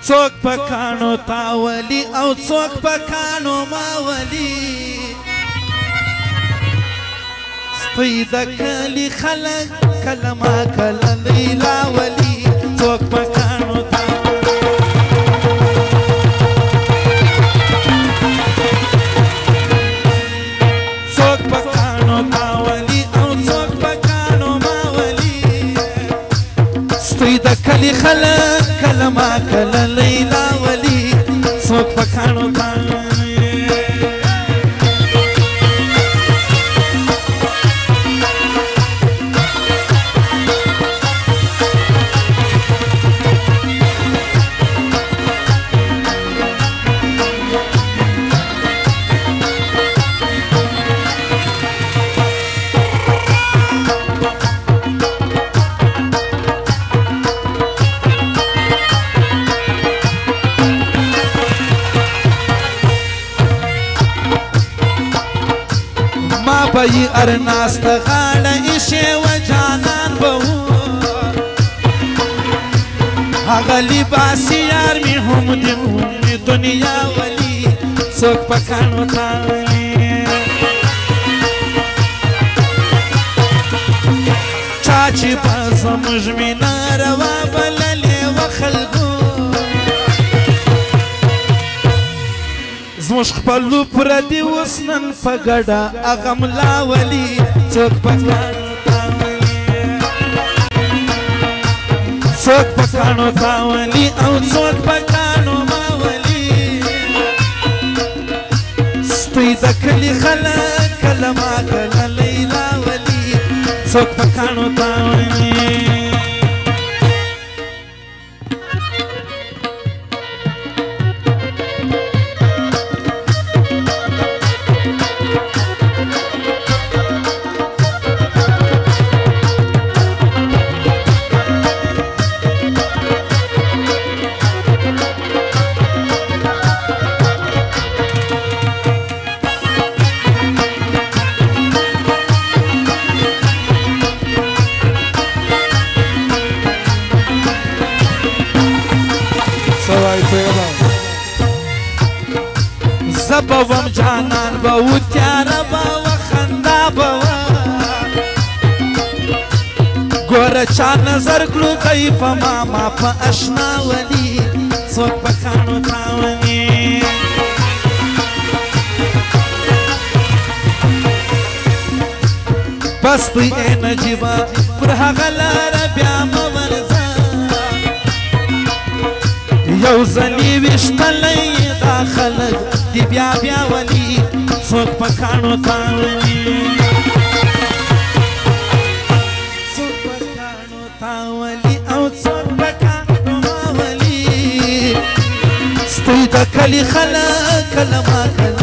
څوک پکانو تاولی او څوک پکانو ماولی سپی د کلی خلک کله ما کله لیلا ولی څوک پکانو څوک پکانو تاولی او څوک پکانو ماولی سپی د کلی خلک کله ما کله لیلا ولی څوک پکانو بی ارناست غاړه ایښې و جانان به و هغه لباسي یار مې هم د دنیا ولی څوک پکانو تاولی چا چې په زموږ مینه روا بللې و خلکو زموږ خپلو پردي اوس نن په ګډه هغه ملا ولي څوک پکانو تاولي څوک پکانو تاولي او څوک پکانو ماولي سپی د کلي خلک کله ما کله لیلا ولي څوک پکانو تاولي زبوم جانان بو تیارا بو خندا بو گوره چا نظر کلو کئی پا ماما پا اشنا ولی څوک پکانو تاولی بس توی ای نجیبا پر هغه لاره بیا مورځه یو ځلې ویشتلی دا خلک دی بیا بیا ولی څوک پکانو تاولی څوک پکانو تاولی او څوک پکانو ماولی سپی د کلي خلک کله ما کله